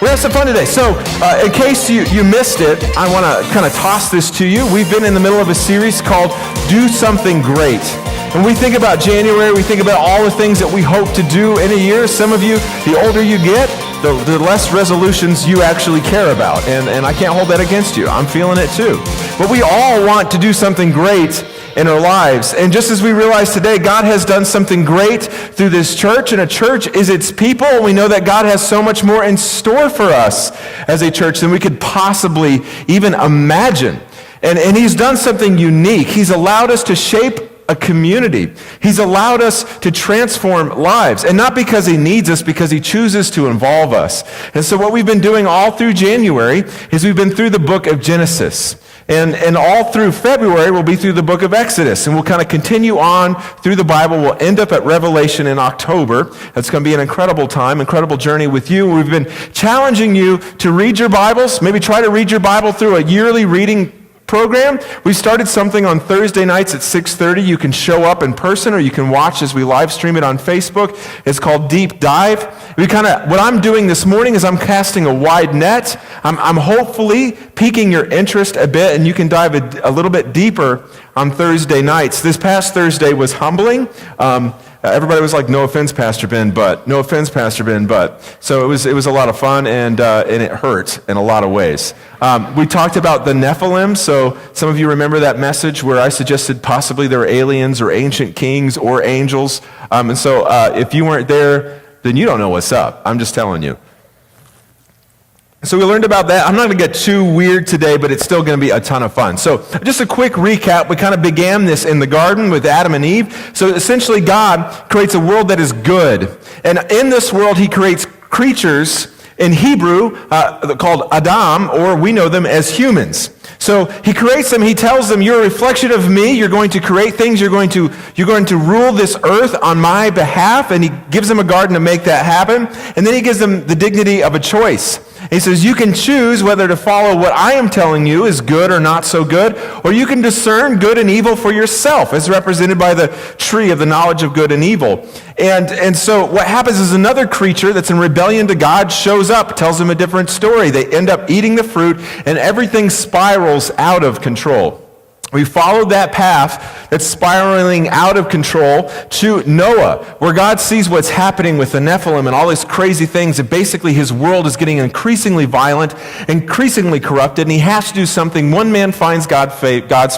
We're having some fun today. So, in case you missed it, I want to kind of toss this to you. We've been in the middle of a series called Do Something Great. When we think about January, we think about all the things that we hope to do in a year. Some of you, the older you get, the less resolutions you actually care about. And I can't hold that against you. I'm feeling it too. But we all want to do something great in our lives. And just as we realize today, God has done something great through this church, and a church is its people. And we know that God has so much more in store for us as a church than we could possibly even imagine. And He's done something unique. He's allowed us to shape a community. He's allowed us to transform lives, and not because He needs us, because He chooses to involve us. And so what we've been doing all through January is we've been through the book of Genesis. And all through February, we'll be through the book of Exodus. And we'll kind of continue on through the Bible. We'll end up at Revelation in October. That's going to be an incredible time, incredible journey with you. We've been challenging you to read your Bibles. Maybe try to read your Bible through a yearly reading program. We started something on Thursday nights at 6:30. You can show up in person, or you can watch as we live stream it on Facebook. It's called Deep Dive. What I'm doing this morning is I'm casting a wide net. I'm hopefully piquing your interest a bit, and you can dive a little bit deeper on Thursday nights. This past Thursday was humbling. Everybody was like, "No offense, Pastor Ben, but." No offense, Pastor Ben, but. So it was a lot of fun, and it hurt in a lot of ways. We talked about the Nephilim. So some of you remember that message where I suggested possibly there were aliens or ancient kings or angels. And so if you weren't there, then you don't know what's up. I'm just telling you. So we learned about that. I'm not going to get too weird today, but it's still going to be a ton of fun. So just a quick recap. We kind of began this in the garden with Adam and Eve. So essentially God creates a world that is good. And in this world He creates creatures in Hebrew called Adam, or we know them as humans. So He creates them. He tells them, "You're a reflection of me. You're going to create things. You're going to rule this earth on my behalf." And He gives them a garden to make that happen. And then He gives them the dignity of a choice. He says, "You can choose whether to follow what I am telling you is good or not so good, or you can discern good and evil for yourself," as represented by the tree of the knowledge of good and evil. And so what happens is another creature that's in rebellion to God shows up, tells them a different story. They end up eating the fruit, and everything spirals out of control. We followed that path that's spiraling out of control to Noah, where God sees what's happening with the Nephilim and all these crazy things, and basically his world is getting increasingly violent, increasingly corrupted, and he has to do something. One man finds God's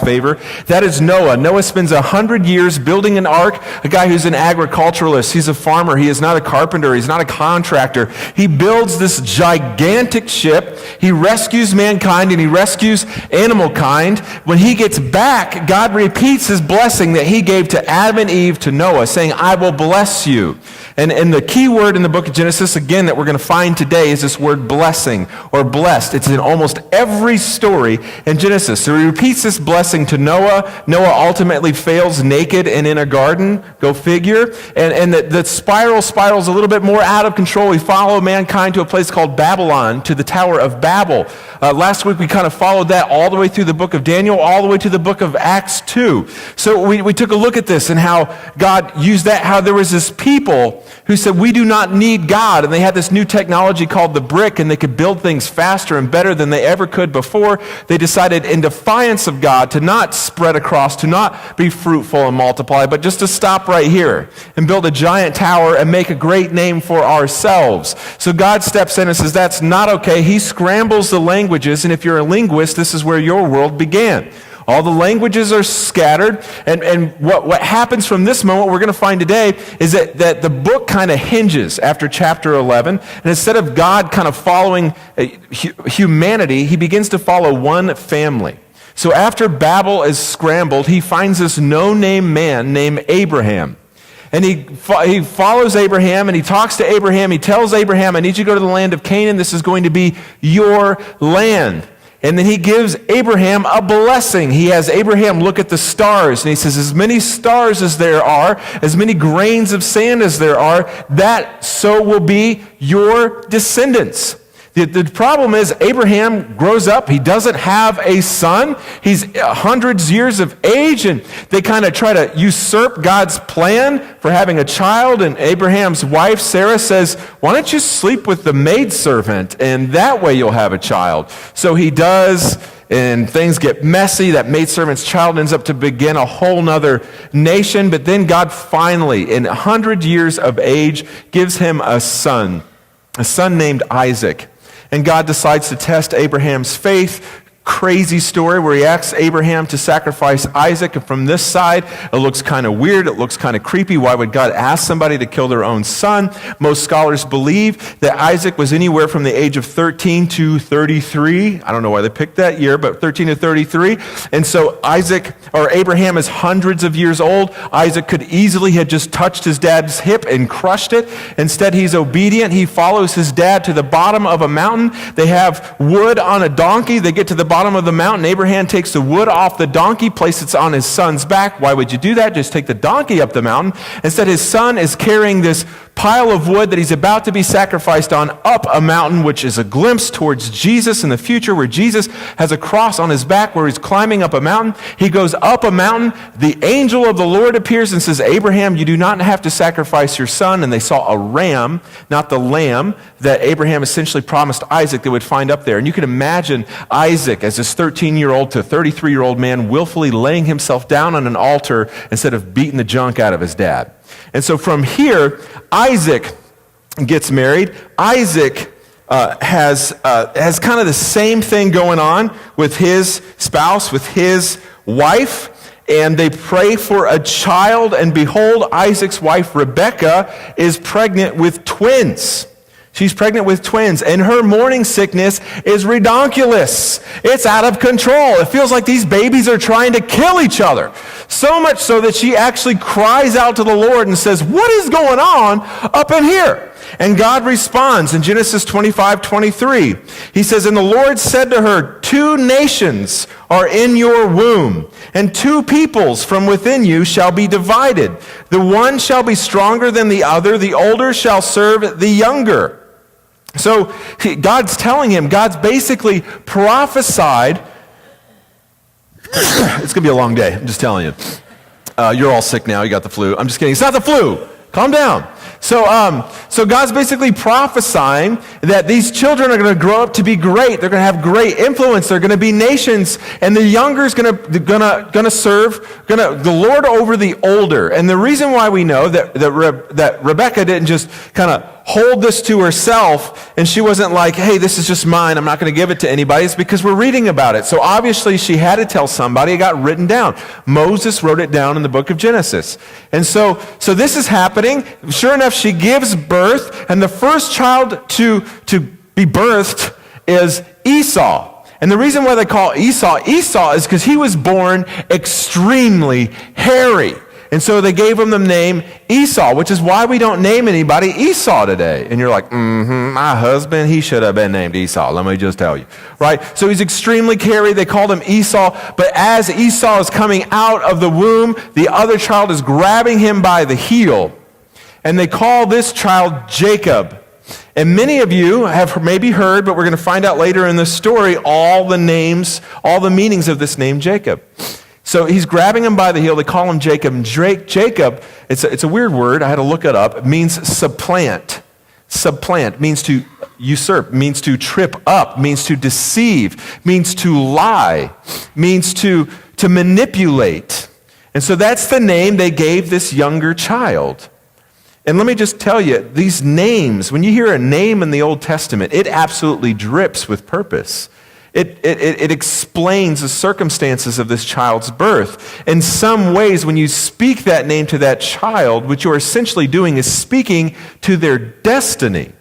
favor. That is Noah. Noah spends 100 years building an ark, a guy who's an agriculturalist. He's a farmer. He is not a carpenter. He's not a contractor. He builds this gigantic ship. He rescues mankind, and he rescues animal kind. When he gets back, God repeats his blessing that He gave to Adam and Eve to Noah, saying, "I will bless you." And the key word in the book of Genesis, again, that we're going to find today is this word blessing or blessed. It's in almost every story in Genesis. So He repeats this blessing to Noah. Noah ultimately fails naked and in a garden. Go figure. And the spirals a little bit more out of control. We follow mankind to a place called Babylon, to the Tower of Babel. Last week we kind of followed that all the way through the book of Daniel, all the way to the book of Acts 2. So we took a look at this and how God used that, how there was this people who said, "We do not need God." And they had this new technology called the brick, and they could build things faster and better than they ever could before. They decided, in defiance of God, to not spread across, to not be fruitful and multiply, but just to stop right here and build a giant tower and make a great name for ourselves. So God steps in and says, that's not okay. He scrambles the languages, and if you're a linguist, this is where your world began. All the languages are scattered, and what happens from this moment, we're going to find today, is that the book kind of hinges after chapter 11, and instead of God kind of following humanity, He begins to follow one family. So after Babel is scrambled, He finds this no-name man named Abraham. And he follows Abraham, and he talks to Abraham. He tells Abraham, "I need you to go to the land of Canaan. This is going to be your land." And then He gives Abraham a blessing. He has Abraham look at the stars, and He says, "As many stars as there are, as many grains of sand as there are, that so will be your descendants." The problem is Abraham grows up. He doesn't have a son. He's hundreds years of age, and they kind of try to usurp God's plan for having a child. And Abraham's wife, Sarah, says, why don't you sleep with the maidservant, and that way you'll have a child. So he does, and things get messy. That maidservant's child ends up to begin a whole nother nation. But then God finally, in 100 years of age, gives him a son named Isaac. And God decides to test Abraham's faith. Crazy story where he asks Abraham to sacrifice Isaac. And from this side, it looks kind of weird. It looks kind of creepy. Why would God ask somebody to kill their own son? Most scholars believe that Isaac was anywhere from the age of 13 to 33. I don't know why they picked that year, but 13 to 33. And so Abraham is hundreds of years old. Isaac could easily have just touched his dad's hip and crushed it. Instead, he's obedient. He follows his dad to the bottom of a mountain. They have wood on a donkey. They get to the bottom of the mountain. Abraham takes the wood off the donkey, places it on his son's back. Why would you do that? Just take the donkey up the mountain. Instead, his son is carrying this pile of wood that he's about to be sacrificed on up a mountain, which is a glimpse towards Jesus in the future, where Jesus has a cross on his back where he's climbing up a mountain. He goes up a mountain. The angel of the Lord appears and says, Abraham, you do not have to sacrifice your son. And they saw a ram, not the lamb, that Abraham essentially promised Isaac they would find up there. And you can imagine Isaac as this 13-year-old to 33-year-old man willfully laying himself down on an altar instead of beating the junk out of his dad. And so from here, Isaac gets married. Isaac has kind of the same thing going on with his spouse, with his wife, and they pray for a child, and behold, Isaac's wife, Rebekah, is pregnant with twins. She's pregnant with twins, and her morning sickness is redonkulous. It's out of control. It feels like these babies are trying to kill each other. So much so that she actually cries out to the Lord and says, what is going on up in here? And God responds in Genesis 25:23. He says, and the Lord said to her, 2 nations are in your womb, and 2 peoples from within you shall be divided. The one shall be stronger than the other. The older shall serve the younger. So God's telling him, God's basically prophesied. It's going to be a long day, I'm just telling you. You're all sick now, you got the flu. I'm just kidding, it's not the flu. Calm down. So God's basically prophesying that these children are going to grow up to be great. They're going to have great influence. They're going to be nations, and the younger is going to serve the Lord over the older. And the reason why we know that Rebekah didn't just kind of hold this to herself, and she wasn't like, hey, this is just mine, I'm not going to give it to anybody, it's because we're reading about it. So obviously she had to tell somebody. It got written down. Moses wrote it down in the book of Genesis. And so this is happening. Sure enough, she gives birth, and the first child to be birthed is Esau. And the reason why they call Esau is because he was born extremely hairy. And so they gave him the name Esau, which is why we don't name anybody Esau today. And you're like, my husband, he should have been named Esau. Let me just tell you. Right? So he's extremely hairy. They called him Esau. But as Esau is coming out of the womb, the other child is grabbing him by the heel. And they call this child Jacob. And many of you have maybe heard, but we're going to find out later in this story, all the meanings of this name Jacob. So he's grabbing him by the heel. They call him Jacob. And Jacob, it's a weird word. I had to look it up. It means supplant. Supplant means to usurp, means to trip up, means to deceive, means to lie, means to manipulate. And so that's the name they gave this younger child. And let me just tell you, these names, when you hear a name in the Old Testament, it absolutely drips with purpose. It explains the circumstances of this child's birth. In some ways, when you speak that name to that child, what you're essentially doing is speaking to their destiny.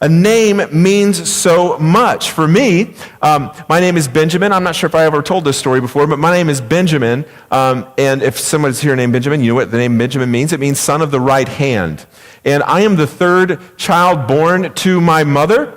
A name means so much. For me, my name is Benjamin. I'm not sure if I ever told this story before, but my name is Benjamin. And if someone's here named Benjamin, you know what the name Benjamin means? It means son of the right hand. And I am the 3rd child born to my mother.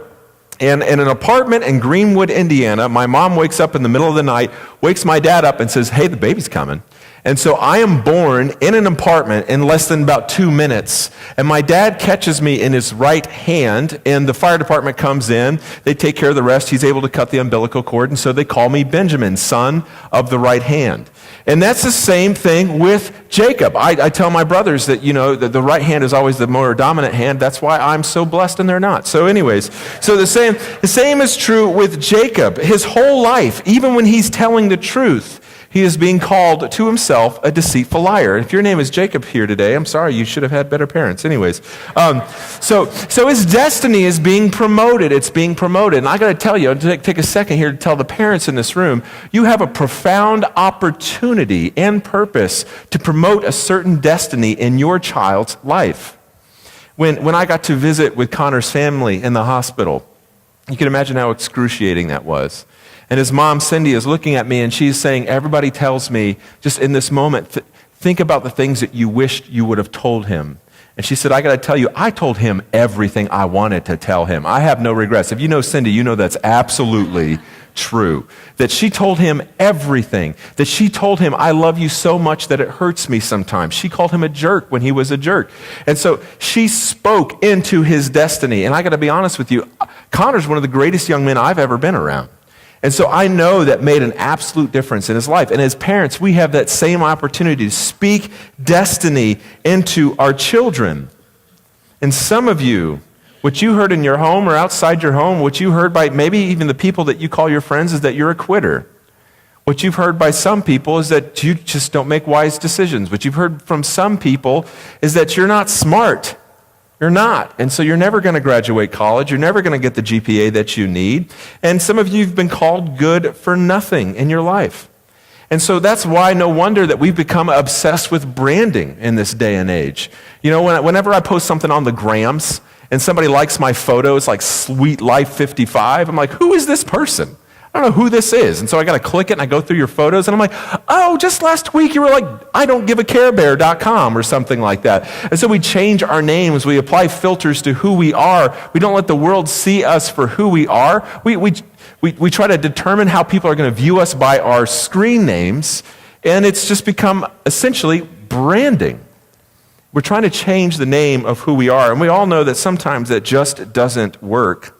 And in an apartment in Greenwood, Indiana, my mom wakes up in the middle of the night, wakes my dad up and says, hey, the baby's coming. And so I am born in an apartment in less than about 2 minutes. And my dad catches me in his right hand, and the fire department comes in. They take care of the rest. He's able to cut the umbilical cord, and so they call me Benjamin, son of the right hand. And that's the same thing with Jacob. I tell my brothers that, that the right hand is always the more dominant hand. That's why I'm so blessed and they're not. So anyways, so the same is true with Jacob. His whole life, even when he's telling the truth, he is being called to himself a deceitful liar. If your name is Jacob here today, I'm sorry, you should have had better parents. Anyways, so his destiny is being promoted. It's being promoted. And I got to tell you, I'll take a second here to tell the parents in this room, you have a profound opportunity and purpose to promote a certain destiny in your child's life. When I got to visit with Connor's family in the hospital, you can imagine how excruciating that was. And his mom, Cindy, is looking at me and she's saying, everybody tells me, just in this moment, think about the things that you wished you would have told him. And she said, I got to tell you, I told him everything I wanted to tell him. I have no regrets. If you know Cindy, you know that's absolutely true. That she told him everything. That she told him, I love you so much that it hurts me sometimes. She called him a jerk when he was a jerk. And so she spoke into his destiny. And I got to be honest with you, Connor's one of the greatest young men I've ever been around. And so I know that made an absolute difference in his life. And as parents, we have that same opportunity to speak destiny into our children. And some of you, what you heard in your home or outside your home, what you heard by maybe even the people that you call your friends is that you're a quitter. What you've heard by some people is that you just don't make wise decisions. What you've heard from some people is that you're not smart. You're not. And so you're never going to graduate college. You're never going to get the GPA that you need. And some of you have been called good for nothing in your life. And so that's why no wonder that we've become obsessed with branding in this day and age. Whenever I post something on the grams and somebody likes my photo, it's like Sweet Life 55. I'm like, who is this person? I don't know who this is. And so I got to click it and I go through your photos and I'm like, oh, just last week you were like, idon'tgiveacarebear.com or something like that. And so we change our names. We apply filters to who we are. We don't let the world see us for who we are. We try to determine how people are going to view us by our screen names. And it's just become essentially branding. We're trying to change the name of who we are. And we all know that sometimes that just doesn't work.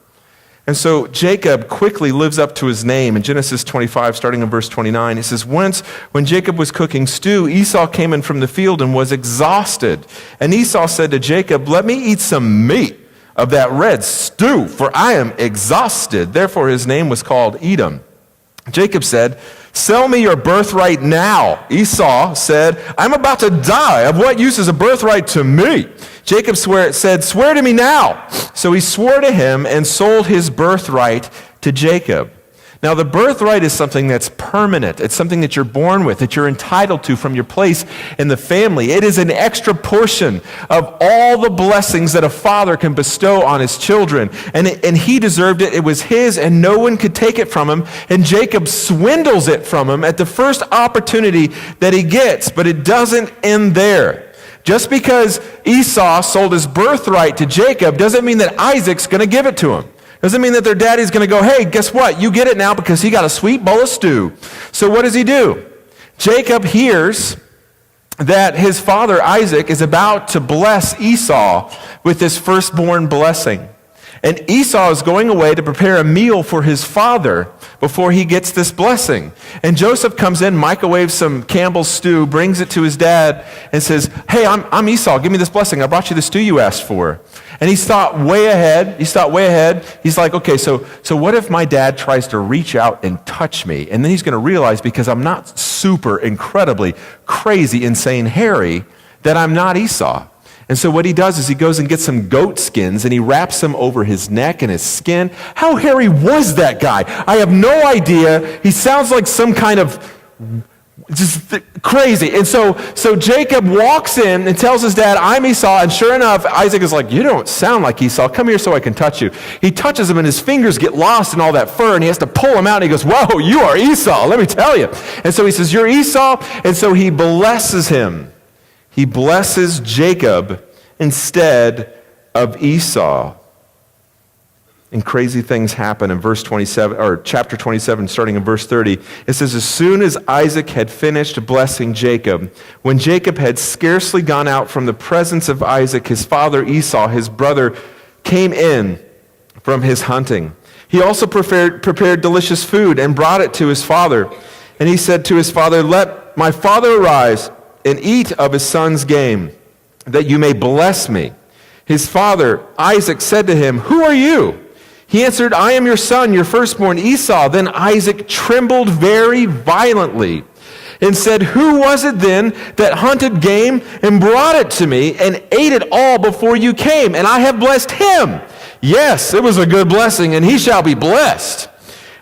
And so Jacob quickly lives up to his name. In Genesis 25, starting in verse 29, he says, once when Jacob was cooking stew, Esau came in from the field and was exhausted. And Esau said to Jacob, let me eat some meat of that red stew, for I am exhausted. Therefore his name was called Edom. Jacob said, sell me your birthright now. Esau said, I'm about to die. Of what use is a birthright to me? Jacob said, swear to me now. So he swore to him and sold his birthright to Jacob. Now, the birthright is something that's permanent. It's something that you're born with, that you're entitled to from your place in the family. It is an extra portion of all the blessings that a father can bestow on his children. And he deserved it. It was his, and no one could take it from him. And Jacob swindles it from him at the first opportunity that he gets. But it doesn't end there. Just because Esau sold his birthright to Jacob doesn't mean that Isaac's going to give it to him. Doesn't mean that their daddy's going to go, hey, guess what? You get it now because he got a sweet bowl of stew. So what does he do? Jacob hears that his father Isaac is about to bless Esau with his firstborn blessing. And Esau is going away to prepare a meal for his father before he gets this blessing. And Joseph comes in, microwaves some Campbell's stew, brings it to his dad, and says, hey, I'm Esau. Give me this blessing. I brought you the stew you asked for. And he's thought way ahead. He's like, okay, so what if my dad tries to reach out and touch me? And then he's going to realize, because I'm not super incredibly crazy, insane hairy, that I'm not Esau. And so what he does is he goes and gets some goat skins and he wraps them over his neck and his skin. How hairy was that guy? I have no idea. He sounds like some kind of just crazy. And so Jacob walks in and tells his dad, I'm Esau. And sure enough, Isaac is like, you don't sound like Esau. Come here so I can touch you. He touches him and his fingers get lost in all that fur and he has to pull him out. And he goes, whoa, you are Esau, let me tell you. And so he says, you're Esau. And so he blesses him. He blesses Jacob instead of Esau. And crazy things happen in verse 27, or chapter 27, starting in verse 30. It says, as soon as Isaac had finished blessing Jacob, when Jacob had scarcely gone out from the presence of Isaac, his father Esau, his brother, came in from his hunting. He also prepared delicious food and brought it to his father. And he said to his father, let my father arise and eat of his son's game, that you may bless me. His father Isaac said to him, who are you? He answered, I am your son, your firstborn Esau. Then Isaac trembled very violently and said, who was it then that hunted game and brought it to me and ate it all before you came? And I have blessed him. Yes, it was a good blessing, and he shall be blessed.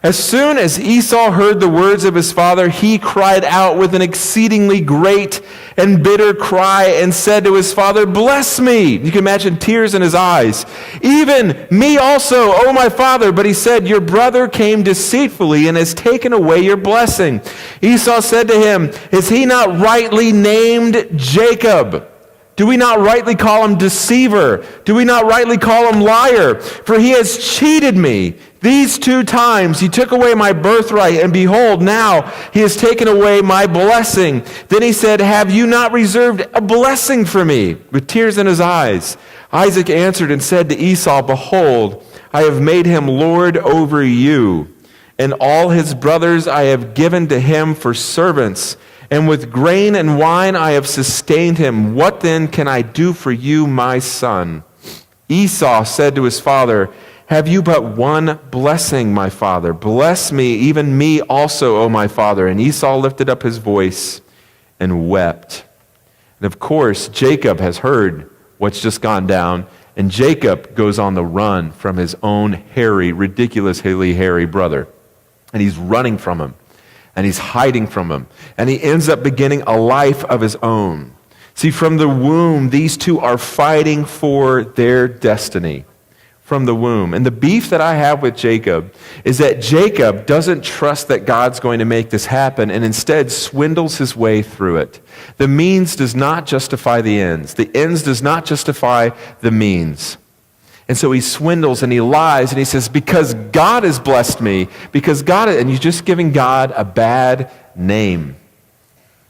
As soon as Esau heard the words of his father, he cried out with an exceedingly great and bitter cry and said to his father, bless me. You can imagine tears in his eyes. Even me also, O my father. But he said, your brother came deceitfully and has taken away your blessing. Esau said to him, is he not rightly named Jacob? Do we not rightly call him deceiver? Do we not rightly call him liar? For he has cheated me. These 2 times he took away my birthright, and behold, now he has taken away my blessing. Then he said, have you not reserved a blessing for me? With tears in his eyes, Isaac answered and said to Esau, behold, I have made him lord over you, and all his brothers I have given to him for servants. And with grain and wine I have sustained him. What then can I do for you, my son? Esau said to his father, have you but one blessing, my father? Bless me, even me also, O my father. And Esau lifted up his voice and wept. And of course, Jacob has heard what's just gone down, and Jacob goes on the run from his own hairy, ridiculously hairy brother. And he's running from him. And he's hiding from him. And he ends up beginning a life of his own. See, from the womb, these two are fighting for their destiny. From the womb. And the beef that I have with Jacob is that Jacob doesn't trust that God's going to make this happen and instead swindles his way through it. The means does not justify the ends. The ends does not justify the means. And so he swindles and he lies and he says, because God has blessed me, because God, and you're just giving God a bad name.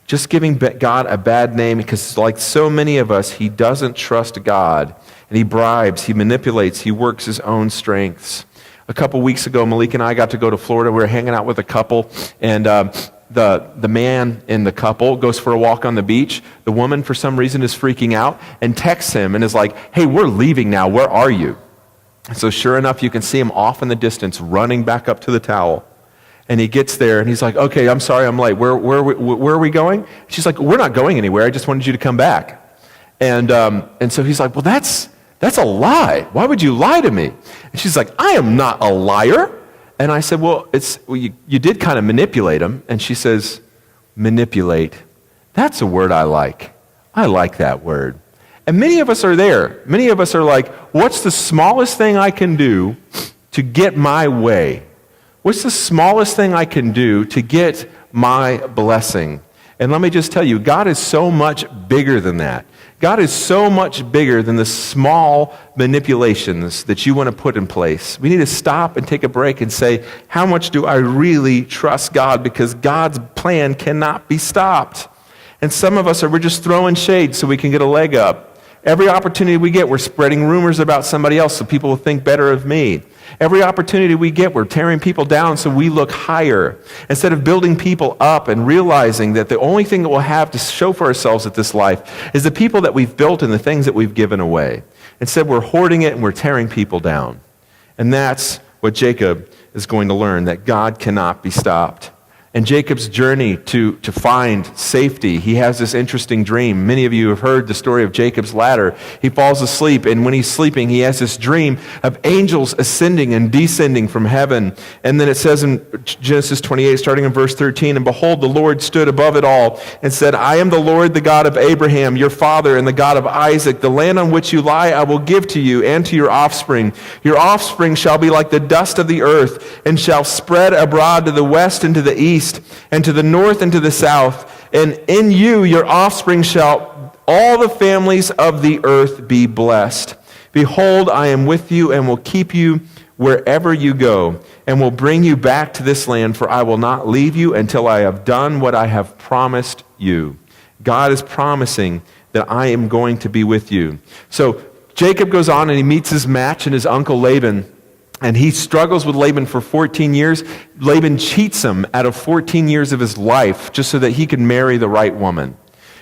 Just giving God a bad name because like so many of us, he doesn't trust God. And he bribes, he manipulates, he works his own strengths. A couple weeks ago, Malik and I got to go to Florida. We were hanging out with a couple, and the man in the couple goes for a walk on the beach. The woman, for some reason, is freaking out and texts him and is like, hey, we're leaving now. Where are you? And so sure enough, you can see him off in the distance running back up to the towel. And he gets there, and he's like, okay, I'm sorry, I'm late. Where are we going? She's like, we're not going anywhere. I just wanted you to come back. And so he's like, well, that's a lie. Why would you lie to me? And she's like, I am not a liar. And I said, well, you did kind of manipulate him. And she says, manipulate. That's a word I like. I like that word. And many of us are there. Many of us are like, what's the smallest thing I can do to get my way? What's the smallest thing I can do to get my blessing? And let me just tell you, God is so much bigger than that. God is so much bigger than the small manipulations that you want to put in place. We need to stop and take a break and say, how much do I really trust God? Because God's plan cannot be stopped. And some of us we're just throwing shade so we can get a leg up. Every opportunity we get, we're spreading rumors about somebody else so people will think better of me. Every opportunity we get, we're tearing people down so we look higher. Instead of building people up and realizing that the only thing that we'll have to show for ourselves at this life is the people that we've built and the things that we've given away. Instead, we're hoarding it and we're tearing people down. And that's what Jacob is going to learn, that God cannot be stopped. And Jacob's journey to find safety, he has this interesting dream. Many of you have heard the story of Jacob's ladder. He falls asleep, and when he's sleeping, he has this dream of angels ascending and descending from heaven. And then it says in Genesis 28, starting in verse 13, and behold, the Lord stood above it all and said, I am the Lord, the God of Abraham, your father, and the God of Isaac. The land on which you lie I will give to you and to your offspring. Your offspring shall be like the dust of the earth, and shall spread abroad to the west and to the east, and to the north and to the south. And in you, your offspring, shall all the families of the earth be blessed. Behold, I am with you and will keep you wherever you go, and will bring you back to this land, for I will not leave you until I have done what I have promised you. God is promising that I am going to be with you. So Jacob goes on and he meets his match in his uncle Laban, and he struggles with Laban for 14 years. Laban cheats him out of 14 years of his life just so that he could marry the right woman.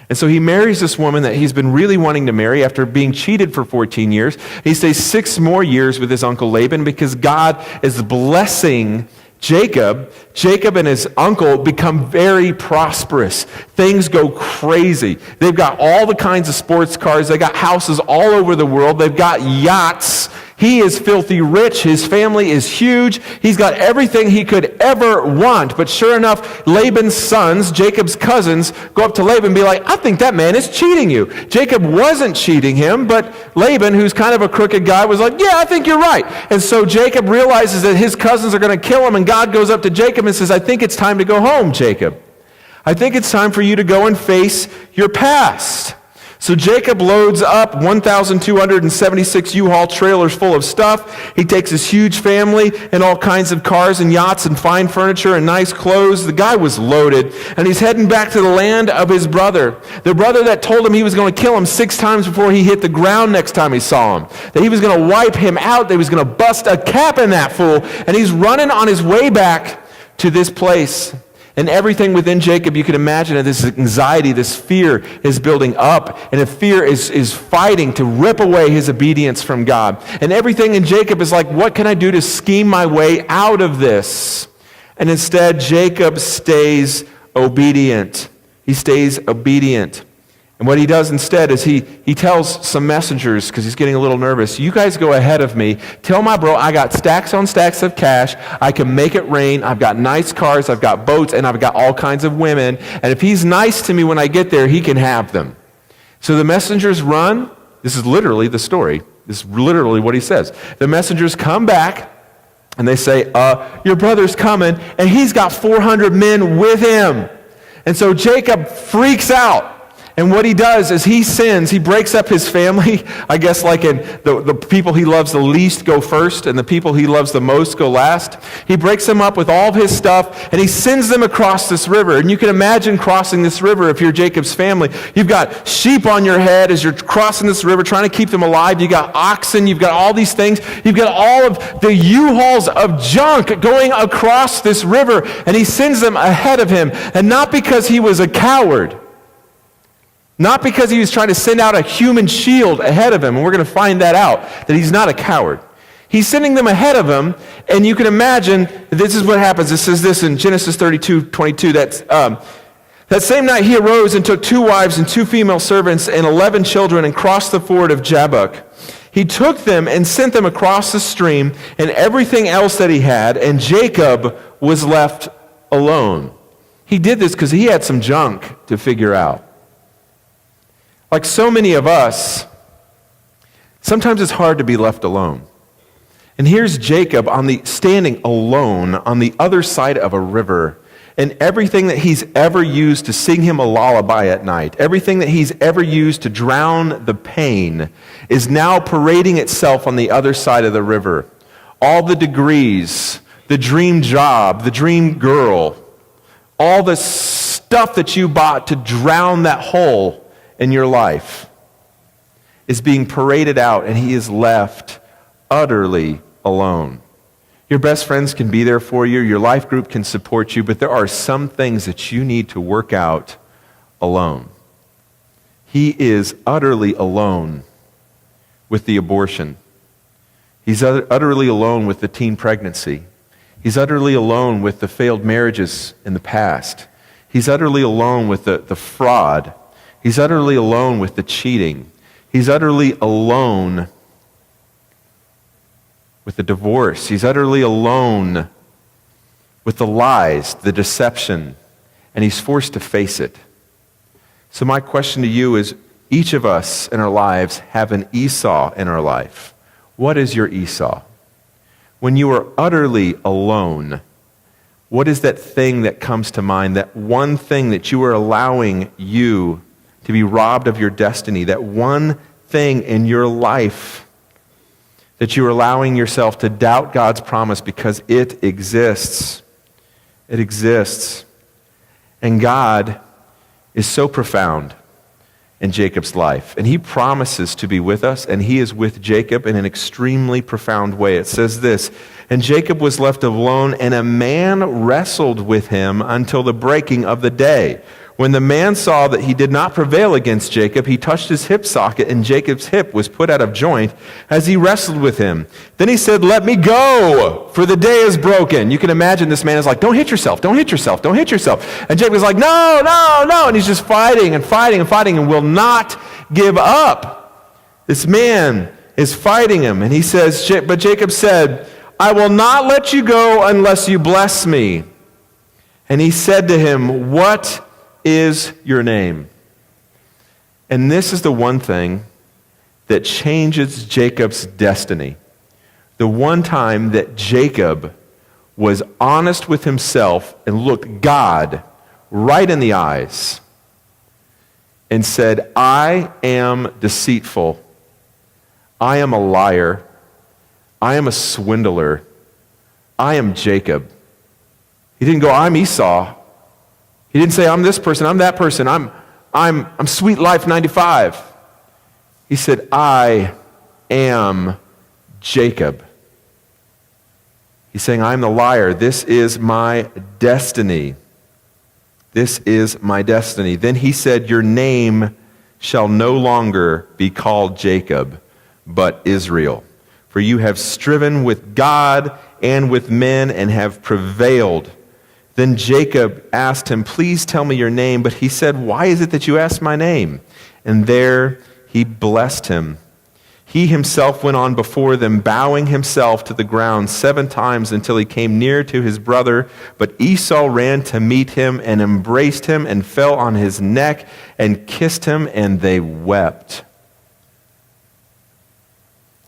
And so he marries this woman that he's been really wanting to marry after being cheated for 14 years. He stays 6 more years with his uncle Laban because God is blessing Jacob. Jacob and his uncle become very prosperous. Things go crazy. They've got all the kinds of sports cars. They got houses all over the world. They've got yachts. He is filthy rich. His family is huge. He's got everything he could ever want. But sure enough, Laban's sons, Jacob's cousins, go up to Laban and be like, I think that man is cheating you. Jacob wasn't cheating him, but Laban, who's kind of a crooked guy, was like, yeah, I think you're right. And so Jacob realizes that his cousins are going to kill him, and God goes up to Jacob and says, I think it's time to go home, Jacob. I think it's time for you to go and face your past. So Jacob loads up 1,276 U-Haul trailers full of stuff. He takes his huge family and all kinds of cars and yachts and fine furniture and nice clothes. The guy was loaded, and he's heading back to the land of his brother. The brother that told him he was going to kill him 6 times before he hit the ground next time he saw him. That he was going to wipe him out, that he was going to bust a cap in that fool. And he's running on his way back to this place. And everything within Jacob, you can imagine that this anxiety, this fear is building up. And the fear is fighting to rip away his obedience from God. And everything in Jacob is like, what can I do to scheme my way out of this? And instead, Jacob stays obedient. He stays obedient. And what he does instead is he tells some messengers, because he's getting a little nervous, you guys go ahead of me. Tell my bro I got stacks on stacks of cash. I can make it rain. I've got nice cars. I've got boats. And I've got all kinds of women. And if he's nice to me when I get there, he can have them. So the messengers run. This is literally the story. This is literally what he says. The messengers come back, and they say, your brother's coming, and he's got 400 men with him. And so Jacob freaks out. And what he does is he sins, he breaks up his family. I guess like in the people he loves the least go first, and the people he loves the most go last. He breaks them up with all of his stuff, and he sends them across this river. And you can imagine crossing this river if you're Jacob's family. You've got sheep on your head as you're crossing this river, trying to keep them alive. You've got oxen, you've got all these things. You've got all of the U-Hauls of junk going across this river, and he sends them ahead of him. And not because he was a coward, not because he was trying to send out a human shield ahead of him, and we're going to find that out, that he's not a coward. He's sending them ahead of him, and you can imagine, this is what happens. It says this in Genesis 32:22, that same night he arose and took 2 wives and 2 female servants and 11 children and crossed the ford of Jabbok. He took them and sent them across the stream and everything else that he had, and Jacob was left alone. He did this because he had some junk to figure out. Like so many of us, sometimes it's hard to be left alone. And here's Jacob standing alone on the other side of a river, and everything that he's ever used to sing him a lullaby at night, everything that he's ever used to drown the pain, is now parading itself on the other side of the river. All the degrees, the dream job, the dream girl, all the stuff that you bought to drown that hole in your life is being paraded out, and he is left utterly alone. Your best friends can be there for you. Your life group can support you, but there are some things that you need to work out alone. He is utterly alone with the abortion. He's utterly alone with the teen pregnancy. He's utterly alone with the failed marriages in the past. He's utterly alone with the fraud. He's utterly alone with the cheating. He's utterly alone with the divorce. He's utterly alone with the lies, the deception, and he's forced to face it. So my question to you is, each of us in our lives have an Esau in our life. What is your Esau? When you are utterly alone, what is that thing that comes to mind, that one thing that you are allowing you to be robbed of your destiny, that one thing in your life that you're allowing yourself to doubt God's promise because it exists. It exists. And God is so profound in Jacob's life. And he promises to be with us, and he is with Jacob in an extremely profound way. It says this, "And Jacob was left alone, and a man wrestled with him until the breaking of the day. When the man saw that he did not prevail against Jacob, he touched his hip socket, and Jacob's hip was put out of joint as he wrestled with him. Then he said, 'Let me go, for the day is broken.'" You can imagine this man is like, "Don't hit yourself, don't hit yourself, don't hit yourself." And Jacob is like, "No, no, no." And he's just fighting and fighting and fighting and will not give up. This man is fighting him. And he says, but Jacob said, "I will not let you go unless you bless me." And he said to him, "What is your name?" And this is the one thing that changes Jacob's destiny. The one time that Jacob was honest with himself and looked God right in the eyes and said, "I am deceitful. I am a liar. I am a swindler. I am Jacob." He didn't go, "I'm Esau." He didn't say, "I'm this person, I'm that person, I'm Sweet Life 95. He said, "I am Jacob." He's saying, "I'm the liar. This is my destiny. This is my destiny." Then he said, "Your name shall no longer be called Jacob, but Israel. For you have striven with God and with men and have prevailed." Then Jacob asked him, "Please tell me your name." But he said, "Why is it that you ask my name?" And there he blessed him. He himself went on before them, bowing himself to the ground 7 times until he came near to his brother. But Esau ran to meet him and embraced him and fell on his neck and kissed him, and they wept.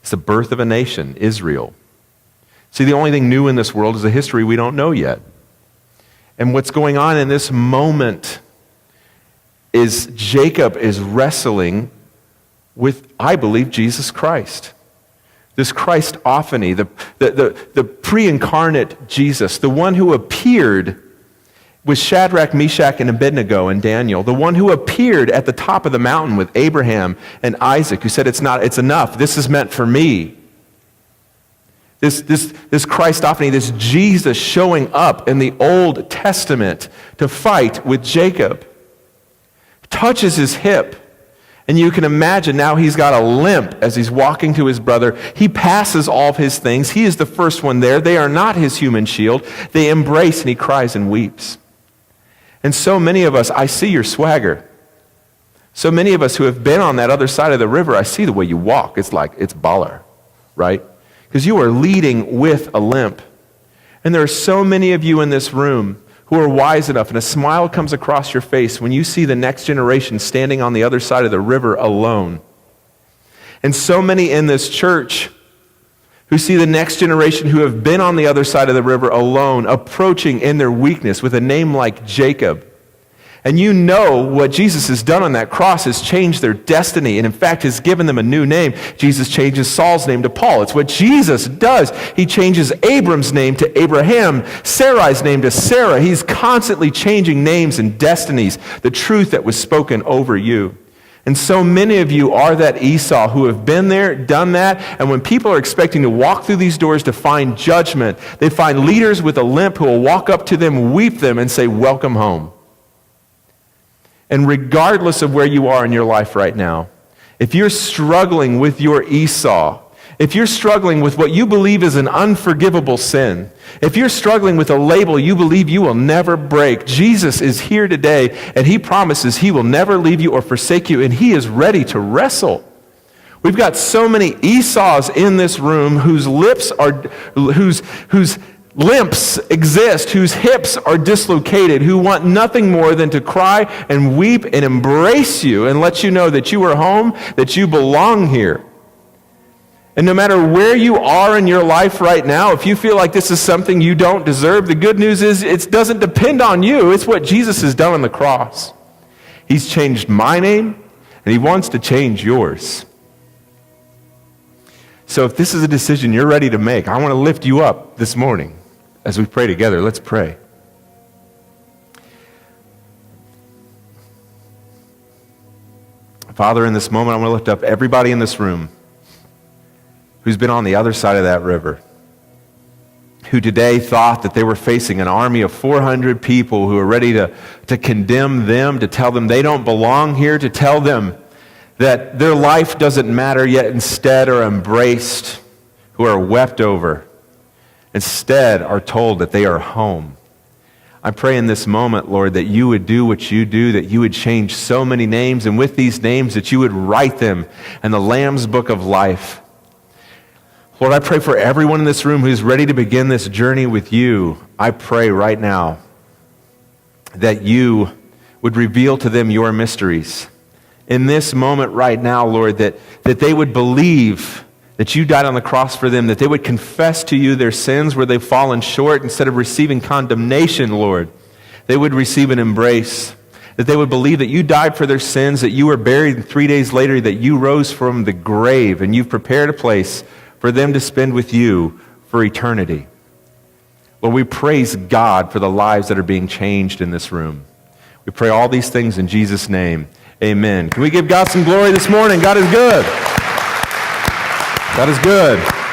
It's the birth of a nation, Israel. See, the only thing new in this world is a history we don't know yet. And what's going on in this moment is Jacob is wrestling with, I believe, Jesus Christ. This Christophany, the pre-incarnate Jesus, the one who appeared with Shadrach, Meshach, and Abednego and Daniel, the one who appeared at the top of the mountain with Abraham and Isaac, who said, it's enough, this is meant for me. This Christophany, this Jesus showing up in the Old Testament to fight with Jacob, touches his hip. And you can imagine now he's got a limp as he's walking to his brother. He passes all of his things. He is the first one there. They are not his human shield. They embrace, and he cries and weeps. And so many of us, I see your swagger. So many of us who have been on that other side of the river, I see the way you walk. It's like, it's baller, right? Because you are leading with a limp. And there are so many of you in this room who are wise enough, and a smile comes across your face when you see the next generation standing on the other side of the river alone. And so many in this church who see the next generation who have been on the other side of the river alone, approaching in their weakness with a name like Jacob. And you know what Jesus has done on that cross has changed their destiny, and in fact has given them a new name. Jesus changes Saul's name to Paul. It's what Jesus does. He changes Abram's name to Abraham, Sarai's name to Sarah. He's constantly changing names and destinies, the truth that was spoken over you. And so many of you are that Esau who have been there, done that, and when people are expecting to walk through these doors to find judgment, they find leaders with a limp who will walk up to them, weep them, and say, "Welcome home." And regardless of where you are in your life right now, if you're struggling with your Esau, if you're struggling with what you believe is an unforgivable sin, if you're struggling with a label you believe you will never break, Jesus is here today, and he promises he will never leave you or forsake you, and he is ready to wrestle. We've got so many Esau's in this room whose limps exist, whose hips are dislocated, who want nothing more than to cry and weep and embrace you and let you know that you are home, that you belong here. And no matter where you are in your life right now, if you feel like this is something you don't deserve, the good news is it doesn't depend on you. It's what Jesus has done on the cross. He's changed my name, and he wants to change yours. So if this is a decision you're ready to make, I want to lift you up this morning as we pray together. Let's pray. Father, in this moment, I want to lift up everybody in this room who's been on the other side of that river, who today thought that they were facing an army of 400 people who are ready to condemn them, to tell them they don't belong here, to tell them that their life doesn't matter, yet instead are embraced, who are wept over, instead are told that they are home. I pray in this moment, Lord, that you would do what you do, that you would change so many names, and with these names that you would write them in the Lamb's book of life. Lord, I pray for everyone in this room who's ready to begin this journey with you. I pray right now that you would reveal to them your mysteries. In this moment right now, Lord, that they would believe that you died on the cross for them, that they would confess to you their sins where they've fallen short. Instead of receiving condemnation, Lord, they would receive an embrace, that they would believe that you died for their sins, that you were buried, and 3 days later that you rose from the grave, and you've prepared a place for them to spend with you for eternity. Lord, we praise God for the lives that are being changed in this room. We pray all these things in Jesus' name. Amen. Can we give God some glory this morning? God is good. God is good.